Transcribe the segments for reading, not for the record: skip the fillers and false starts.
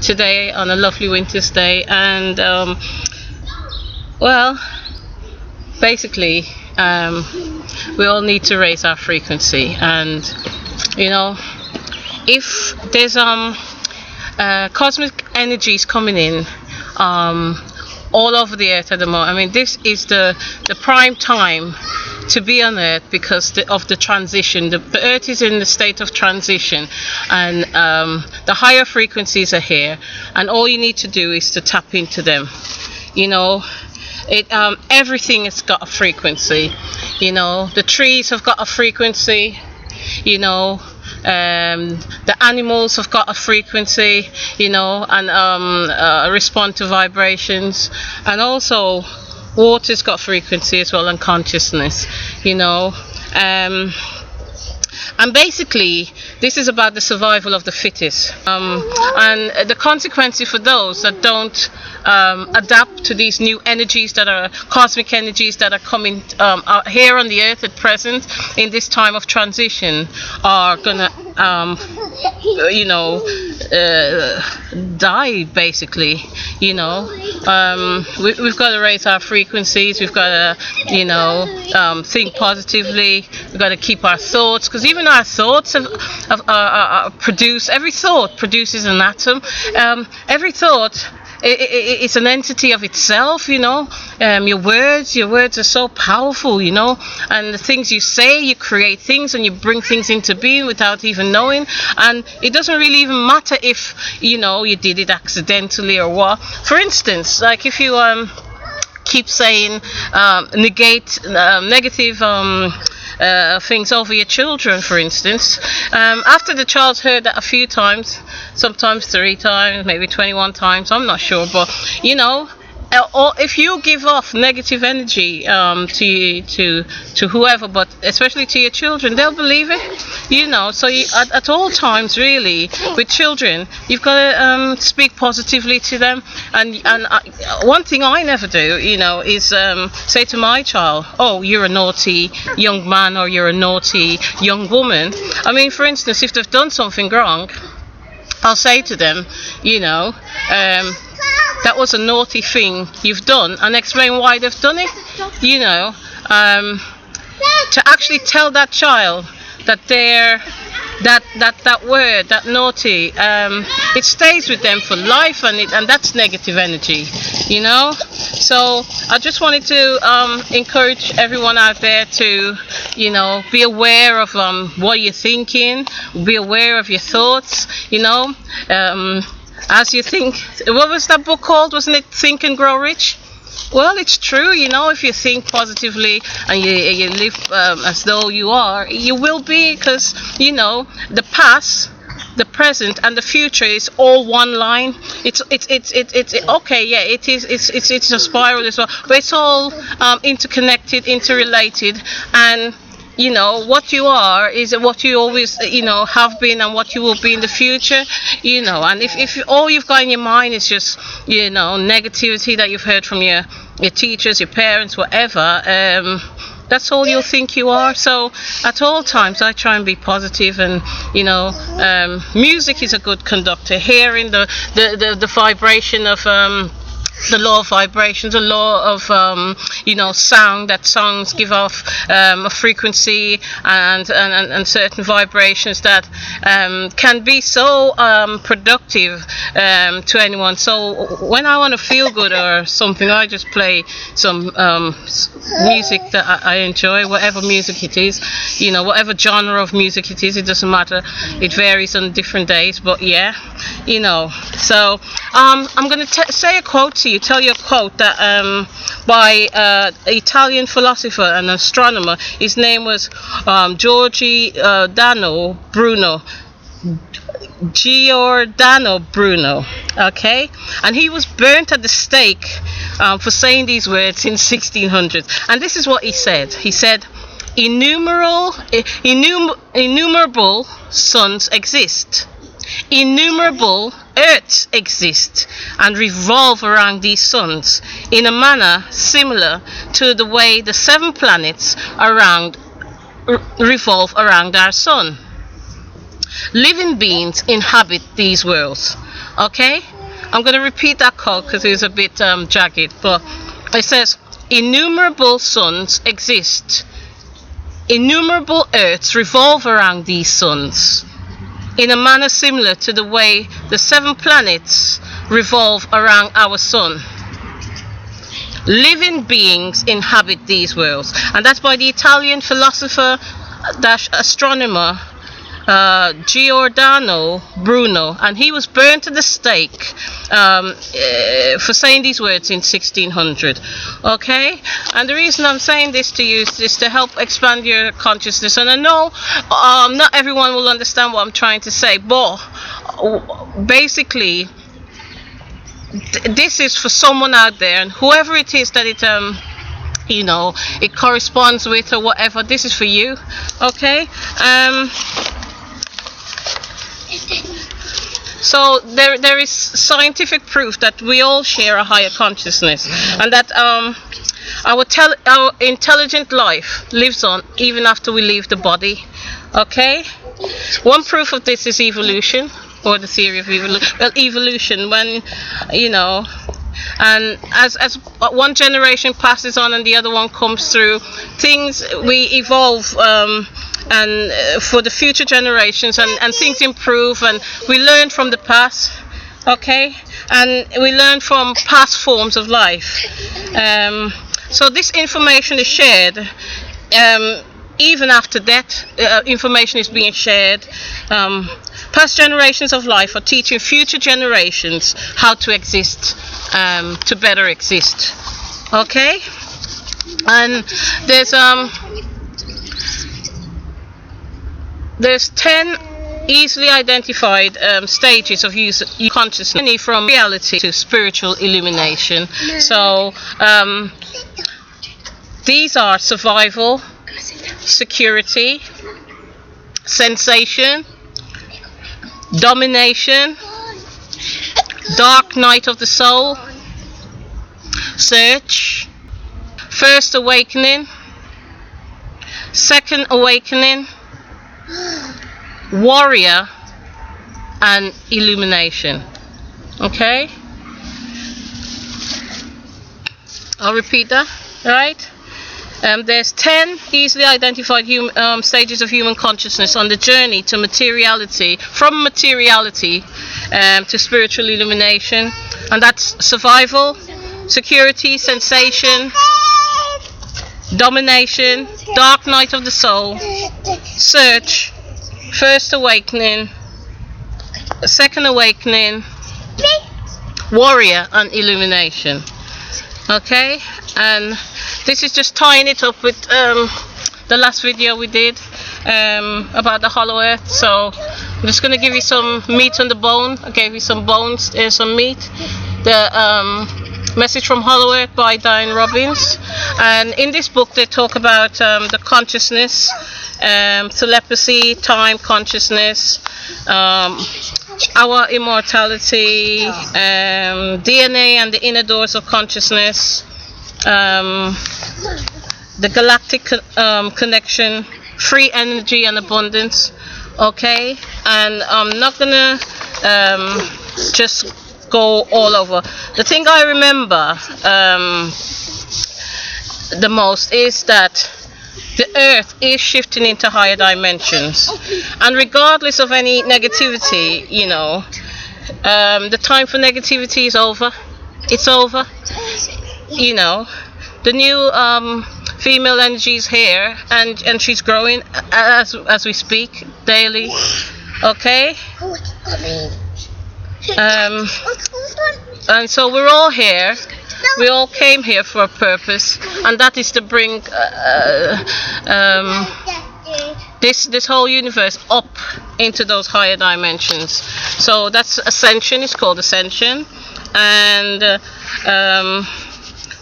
today on a lovely winter's day, and well, basically, we all need to raise our frequency, and if there's cosmic energies coming in all over the earth at the moment. I mean, this is the prime time to be on earth because of the transition. The earth is in the state of transition, and the higher frequencies are here, and all you need to do is to tap into them. Everything has got a frequency. The trees have got a frequency. The animals have got a frequency, and respond to vibrations, and also water's got frequency as well, and consciousness, and basically this is about the survival of the fittest, and the consequences for those that don't adapt to these new energies, that are cosmic energies that are coming out here on the earth at present in this time of transition, are gonna die basically. We've got to raise our frequencies. We've got to think positively. We've got to keep our thoughts, because even our thoughts produce, every thought produces an atom. Every thought, it's an entity of itself. Your words are so powerful, and the things you say, you create things and you bring things into being without even knowing. And it doesn't really even matter if you did it accidentally or what. For instance, like if you keep saying negative things over your children, for instance, after the child's heard that a few times, sometimes 3 times, maybe 21 times, I'm not sure, but or if you give off negative energy to whoever, but especially to your children, they'll believe it. So at all times, really, with children, you've got to speak positively to them. And one thing I never do, is say to my child, "Oh, you're a naughty young man," or "You're a naughty young woman." I mean, for instance, if they've done something wrong, I'll say to them, that was a naughty thing you've done, and explain why they've done it. To actually tell that child that that word, that naughty, it stays with them for life, and that's negative energy. So I just wanted to encourage everyone out there to be aware of what you're thinking, be aware of your thoughts. As you think, what was that book called? Wasn't it Think and Grow Rich? Well, it's true. If you think positively and you live as though you are, you will be, because the past, the present, and the future is all one line. It's okay. Yeah, it is. It's a spiral as well, but it's all interconnected, interrelated, and what you are is what you always have been, and what you will be in the future. And if all you've got in your mind is just negativity that you've heard from your teachers, your parents, whatever, that's all you'll think you are. So at all times I try and be positive, and music is a good conductor. Hearing the vibration of the law of vibrations, the law of sound, that songs give off a frequency and certain vibrations that can be so productive to anyone. So when I want to feel good or something, I just play some music that I enjoy, whatever music it is, whatever genre of music it is. It doesn't matter, it varies on different days, but yeah, so I'm going to say a quote to you, tell you a quote that by an Italian philosopher and astronomer. His name was Giordano Bruno, okay, and he was burnt at the stake for saying these words in 1600s. And this is what he said. He said, innumerable suns exist, innumerable earths exist and revolve around these suns in a manner similar to the way the 7 planets revolve around our sun. Living beings inhabit these worlds, Okay, I'm going to repeat that quote because it's a bit jagged, but it says, innumerable suns exist, innumerable earths revolve around these suns in a manner similar to the way the 7 planets revolve around our sun. Living beings inhabit these worlds. And that's by the Italian philosopher / astronomer Giordano Bruno, and he was burned at the stake for saying these words in 1600. Okay, and the reason I'm saying this to you is to help expand your consciousness. And I know not everyone will understand what I'm trying to say, but basically this is for someone out there, and whoever it is that it corresponds with or whatever, this is for you. Okay. So there is scientific proof that we all share a higher consciousness, and that our intelligent life lives on even after we leave the body. Okay. One proof of this is evolution, or the theory of evolution. Well, evolution, when and as one generation passes on and the other one comes through, we evolve, and for the future generations, and things improve, and we learn from the past. Okay, and we learn from past forms of life. So this information is shared. Even after death, information is being shared. Past generations of life are teaching future generations how to exist, to better exist. Okay, and there's 10 easily identified stages of consciousness, from reality to spiritual illumination. So these are survival, security, sensation, domination, dark night of the soul, search, first awakening, second awakening, warrior, and illumination. Okay, I'll repeat that. Right. There's 10 easily identified stages of human consciousness on the journey to materiality, from materiality to spiritual illumination, and that's survival, security, sensation, domination, dark night of the soul, search, first awakening, second awakening, warrior, and illumination. Okay, and this is just tying it up with the last video we did about the hollow earth. So I'm just going to give you some meat on the bone. I gave you some bones, some meat. The Message from Hollow Earth by Diane Robbins. And in this book they talk about the consciousness, telepathy, time consciousness, our immortality, DNA and the inner doors of consciousness, the galactic connection, free energy and abundance. Okay, and I'm not gonna just go all over. The thing I remember the most is that the earth is shifting into higher dimensions, and regardless of any negativity, the time for negativity is over. It's over. The new female energy is here, and she's growing as we speak daily. Okay, and so we're all here. We all came here for a purpose, and that is to bring this whole universe up into those higher dimensions. So that's Ascension. It's called Ascension, and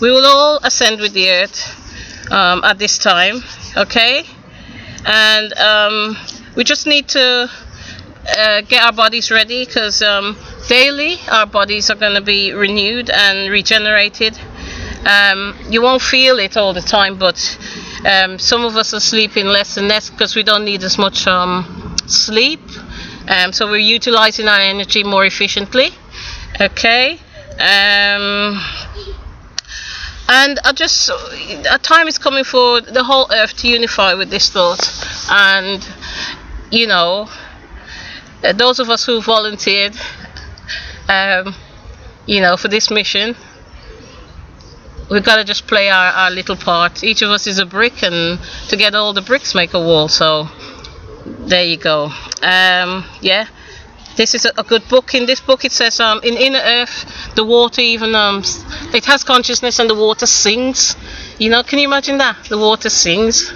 we will all ascend with the earth at this time. Okay, and we just need to get our bodies ready, because daily our bodies are going to be renewed and regenerated. You won't feel it all the time, but some of us are sleeping less and less because we don't need as much sleep. So we're utilizing our energy more efficiently. Okay. And a time is coming for the whole earth to unify with this thought. And those of us who volunteered for this mission, we've got to just play our little part. Each of us is a brick, and together all the bricks make a wall. So there you go. This is a good book. In this book it says in inner earth the water even it has consciousness, and the water sings. Can you imagine that? The water sings.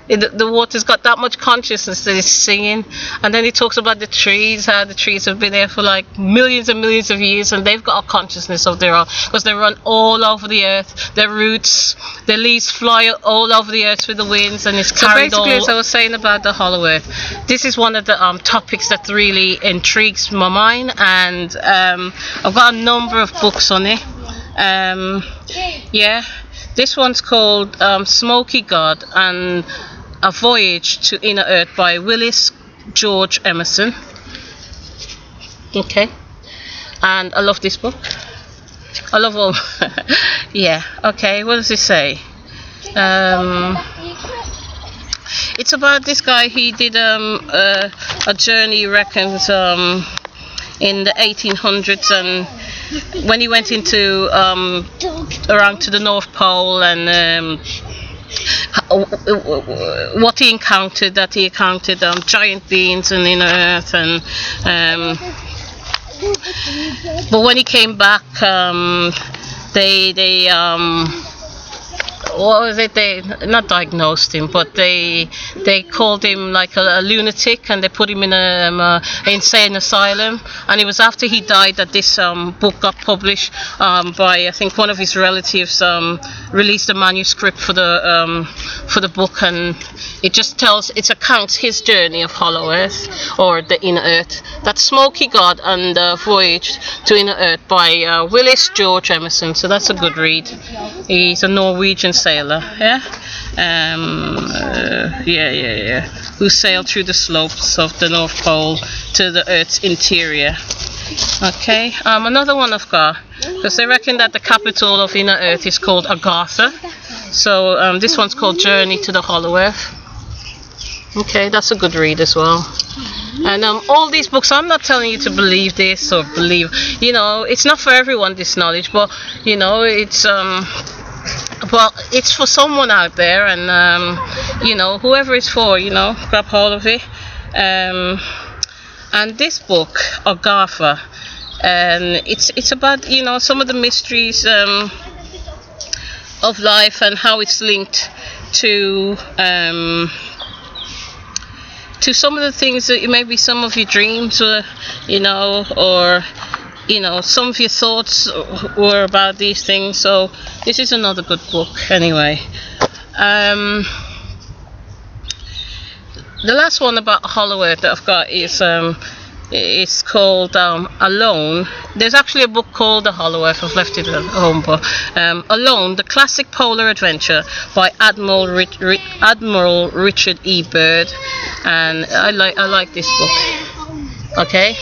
The water's got that much consciousness that it's singing. And then he talks about the trees, how the trees have been there for like millions and millions of years, and they've got a consciousness of their own, because they run all over the earth. Their roots, their leaves fly all over the earth with the winds, and it's carried all. So basically, as I was saying about the hollow earth, this is one of the topics that really intrigues my mind, and I've got a number of books on it. This one's called Smoky God and A Voyage to Inner Earth by Willis George Emerson. Okay, and I love this book. I love all. Yeah. Okay. What does it say? It's about this guy. He did a journey, reckons, in the 1800s, and when he went into around to the North Pole, and what he encountered, giant beings and inner earth, and but when he came back, they what was it? They not diagnosed him, but they called him like a lunatic, and they put him in a insane asylum. And it was after he died that this book got published by, I think, one of his relatives released a manuscript for the book, and it accounts his journey of Hollow Earth, or the Inner Earth. That's Smoky God and Voyage to Inner Earth by Willis George Emerson. So that's a good read. He's a Norwegian sailor, who sailed through the slopes of the North Pole to the Earth's interior. Okay, another one I've got, because they reckon that the capital of Inner Earth is called Agartha. So this one's called Journey to the Hollow Earth. Okay, that's a good read as well. And all these books, I'm not telling you to believe this or believe, it's not for everyone, this knowledge, but it's it's for someone out there, and whoever it's for, grab hold of it. And this book, Agartha, and it's about some of the mysteries of life, and how it's linked to some of the things that maybe some of your dreams were, or some of your thoughts were about these things. So this is another good book anyway. The last one about Hollow Earth that I've got is it's called Alone. There's actually a book called The Hollow Earth. I've left it at home, but Alone, the classic polar adventure by Admiral Richard E. Byrd, and I like this book. Okay,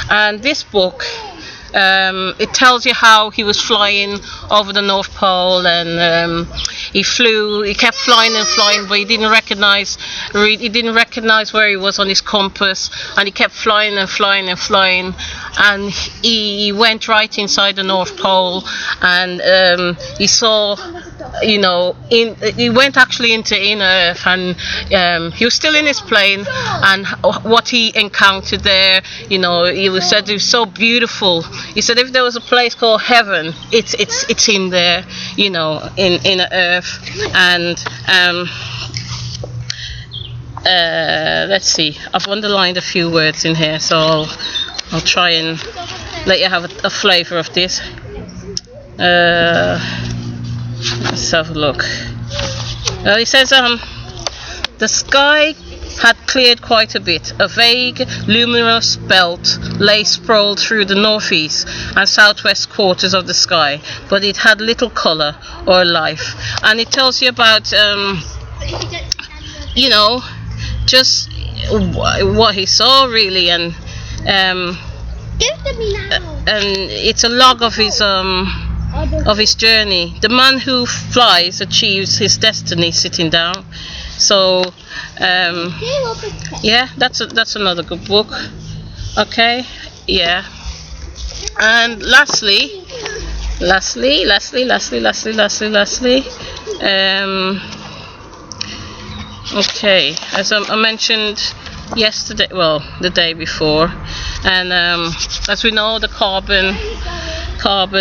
and this book, it tells you how he was flying over the North Pole, and he kept flying and flying, but he didn't recognize where he was on his compass, and he kept flying and flying and flying, and he went right inside the North Pole, and he saw, he went actually into Inner Earth, and he was still in his plane, and what he encountered there, he said it was so beautiful. He said if there was a place called heaven, it's in there, in Inner Earth. And let's see, I've underlined a few words in here, so I'll try and let you have a flavour of this. Let's have a look. He says the sky had cleared quite a bit. A vague, luminous belt lay sprawled through the northeast and southwest quarters of the sky, but it had little colour or life. And it tells you about, just what he saw really, and Give to me now. and it's a log of his journey. The man who flies achieves his destiny sitting down. So yeah, that's another good book. Okay, yeah. And lastly, okay, as I mentioned yesterday, well, the day before, and as we know, the carbon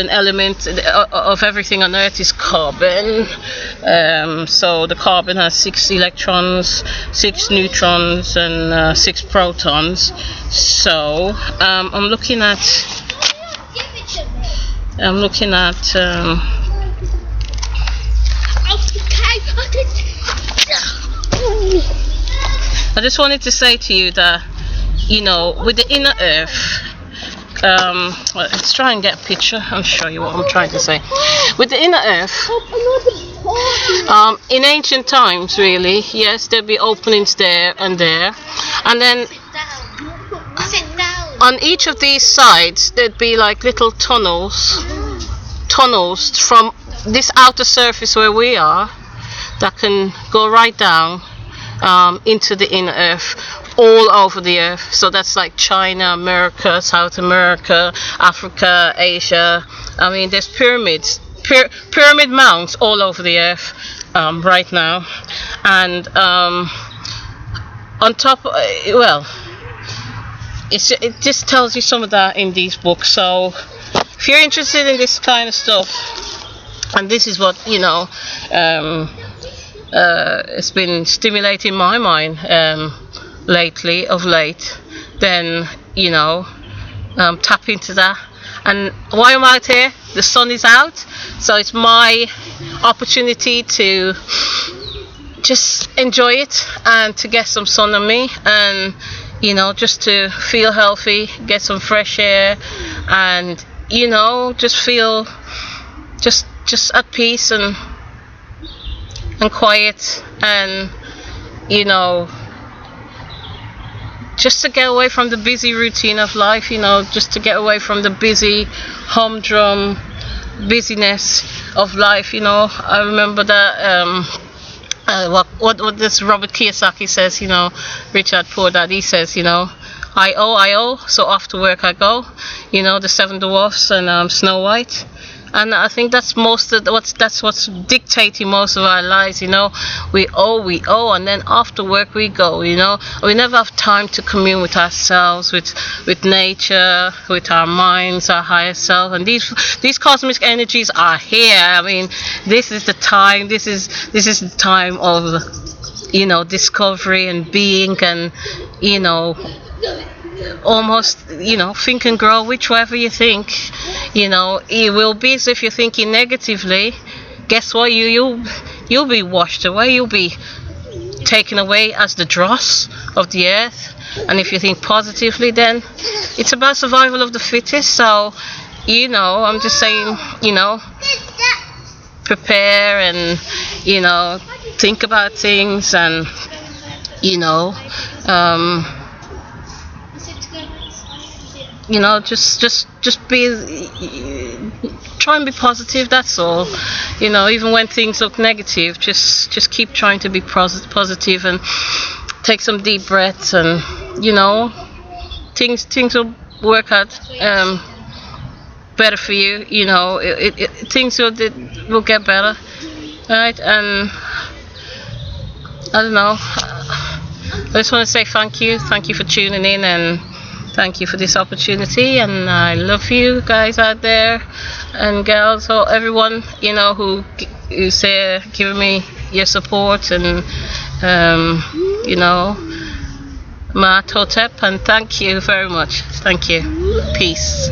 element of everything on Earth is carbon. So the carbon has 6 electrons, 6 neutrons, and 6 protons. So I'm looking at I just wanted to say to you that, you know, with the inner Earth, let's try and get a picture and show you what I'm trying to say. With the inner Earth, in ancient times, really, yes, there'd be openings there, and then on each of these sides there'd be like little tunnels from this outer surface where we are that can go right down into the inner Earth, all over the Earth. So that's like China, America, South America, Africa, Asia. I mean, there's pyramid mounds all over the Earth right now, and on top, well, it just tells you some of that in these books. So if you're interested in this kind of stuff, and this is what, you know, it's been stimulating my mind of late, then, you know, tap into that. And while I'm out here, the sun is out, so it's my opportunity to just enjoy it and to get some sun on me, and, you know, just to feel healthy, get some fresh air, and, you know, just feel just at peace and quiet, and, you know, just to get away from the busy routine of life, you know, just to get away from the busy humdrum busyness of life, you know. I remember that what this Robert Kiyosaki says, you know, Richard Poor Dad, he says, you know, I owe, so off to work I go, you know, the 7 Dwarfs and Snow White. And I think that's what's dictating most of our lives, you know. We owe, and then after work we go, you know. We never have time to commune with ourselves, with nature, with our minds, our higher self. And these cosmic energies are here. I mean, this is the time. This is the time of, you know, discovery and being, and, you know, almost, you know, think and grow whichever you think, you know. It will be as if you're thinking negatively. Guess what? You'll be washed away. You'll be taken away as the dross of the earth. And if you think positively, then it's about survival of the fittest. So, you know, I'm just saying, you know, prepare and, you know, think about things, and, you know, you know, just be, try and be positive. That's all. You know, even when things look negative, just keep trying to be positive, and take some deep breaths, and, you know, things will work out better for you. You know, things will get better, right? And I don't know. I just want to say thank you for tuning in, and thank you for this opportunity, and I love you guys out there and girls, or everyone, you know, who's there giving me your support, and you know, Ma Totep, and thank you very much. Thank you. Peace.